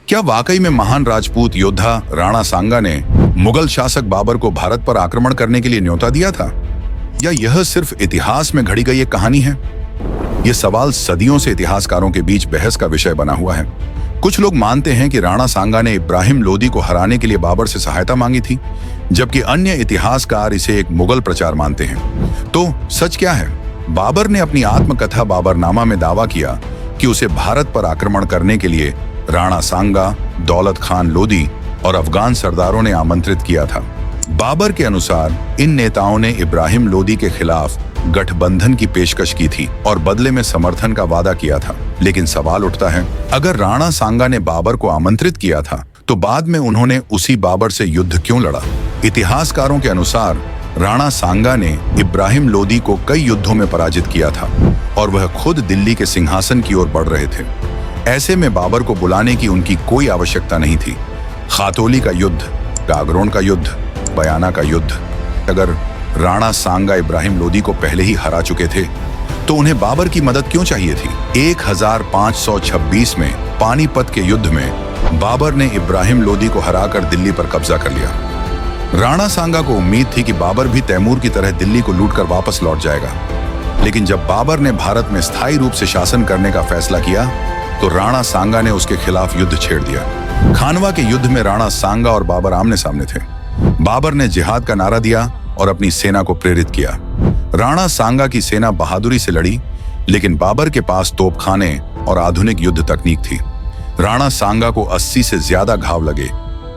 क्या वाकई में महान राजपूत योद्धा राणा सांगा ने मुगल शासक बाबर को भारत पर आक्रमण करने के लिए न्योता दिया था, या यह सिर्फ इतिहास में घड़ी गई एक कहानी है? यह सवाल सदियों से इतिहासकारों के बीच बहस का विषय बना हुआ है। कुछ लोग मानते हैं कि राणा सांगा ने इब्राहिम लोदी को हराने के लिए बाबर से सहायता मांगी थी, जबकि अन्य इतिहासकार इसे एक मुगल प्रचार मानते हैं। तो सच क्या है? बाबर ने अपनी आत्मकथा बाबरनामा में दावा किया कि उसे भारत पर आक्रमण करने के लिए राणा सांगा, दौलत खान लोदी और अफगान सरदारों ने आमंत्रित किया था। बाबर के अनुसार इन नेताओं ने इब्राहिम लोदी के खिलाफ गठबंधन की पेशकश की थी और बदले में समर्थन का वादा किया था। लेकिन सवाल उठता है, अगर राणा सांगा ने बाबर को आमंत्रित किया था तो बाद में उन्होंने उसी बाबर से युद्ध क्यों लड़ा? इतिहासकारों के अनुसार राणा सांगा ने इब्राहिम लोदी को कई युद्धों में पराजित किया था और वह खुद दिल्ली के सिंहासन की ओर बढ़ रहे थे। ऐसे में बाबर को बुलाने की उनकी कोई आवश्यकता नहीं थी। खातौली का युद्ध, गागरोन का युद्ध, बयाना का युद्ध, अगर राणा सांगा इब्राहिम लोदी को पहले ही हरा चुके थे तो उन्हें बाबर की मदद क्यों चाहिए थी? 1526 में पानीपत के युद्ध में बाबर ने इब्राहिम लोदी को हराकर दिल्ली पर कब्जा कर लिया। राणा सांगा को उम्मीद थी कि बाबर भी तैमूर की तरह दिल्ली को लूटकर वापस लौट जाएगा। लेकिन जब बाबर ने भारत में स्थायी रूप से शासन करने का फैसला किया तो राणा सांगा ने उसके खिलाफ युद्ध छेड़ दिया। खानवा के युद्ध में राणा सांगा और बाबर आमने सामने थे। बाबर ने जिहाद का नारा दिया और अपनी सेना को प्रेरित किया। राणा सांगा की सेना बहादुरी से लड़ी, लेकिन बाबर के पास तोपखाने और आधुनिक युद्ध तकनीक थी। राणा सांगा को 80 से ज्यादा घाव लगे,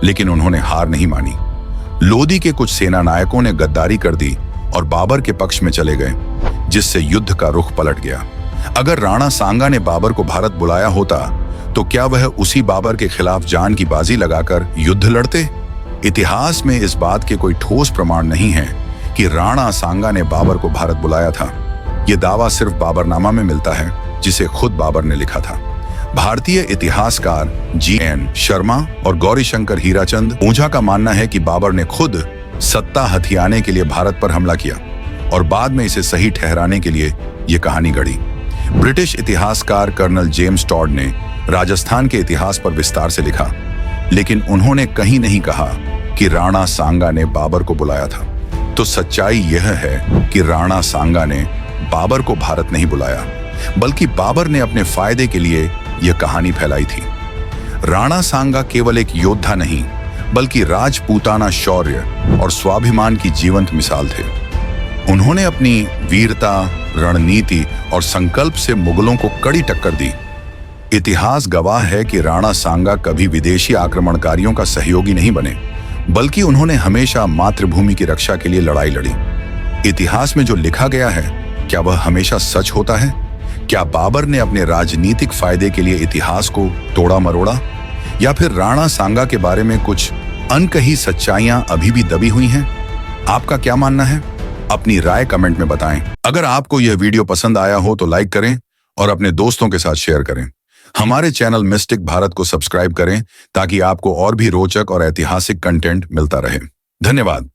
लेकिन उन्होंने हार नहीं मानी। लोदी के कुछ सेना नायकों ने गद्दारी कर दी और बाबर के पक्ष में चले गए, जिससे युद्ध का रुख पलट गया। अगर राणा सांगा ने बाबर को भारत बुलाया होता तो क्या वह उसी बाबर के खिलाफ जान की बाजी लगाकर युद्ध लड़ते? इतिहास में इस बात के कोई ठोस प्रमाण नहीं है कि राणा सांगा ने बाबर को भारत बुलाया था। यह दावा सिर्फ बाबरनामा में मिलता है, जिसे खुद बाबर ने लिखा था। भारतीय इतिहासकार G.N. शर्मा और गौरीशंकर हीराचंद ओझा का मानना है कि बाबर ने खुद सत्ता हथियाने के लिए भारत पर हमला किया और बाद में इसे सही ठहराने के लिए यह कहानी गढ़ी। ब्रिटिश इतिहासकार कर्नल जेम्स टॉड ने राजस्थान के इतिहास पर विस्तार से लिखा, लेकिन उन्होंने कहीं नहीं कहा कि राणा सांगा ने बाबर को बुलाया था। तो सच्चाई यह है कि राणा सांगा ने बाबर को भारत नहीं बुलाया, बल्कि बाबर ने अपने फायदे के लिए यह कहानी फैलाई थी। राणा सांगा केवल एक योद्धा नहीं, बल्कि राजपूताना शौर्य और स्वाभिमान की जीवंत मिसाल थे। उन्होंने अपनी वीरता, रणनीति और संकल्प से मुगलों को कड़ी टक्कर दी। इतिहास गवाह है कि राणा सांगा कभी विदेशी आक्रमणकारियों का सहयोगी नहीं बने, बल्कि उन्होंने हमेशा मातृभूमि की रक्षा के लिए लड़ाई लड़ी। इतिहास में जो लिखा गया है, क्या वह हमेशा सच होता है? क्या बाबर ने अपने राजनीतिक फायदे के लिए इतिहास को तोड़ा मरोड़ा, या फिर राणा सांगा के बारे में कुछ अनकही सच्चाइयां अभी भी दबी हुई हैं? आपका क्या मानना है? अपनी राय कमेंट में बताएं। अगर आपको यह वीडियो पसंद आया हो तो लाइक करें और अपने दोस्तों के साथ शेयर करें। हमारे चैनल मिस्टिक भारत को सब्सक्राइब करें ताकि आपको और भी रोचक और ऐतिहासिक कंटेंट मिलता रहे। धन्यवाद।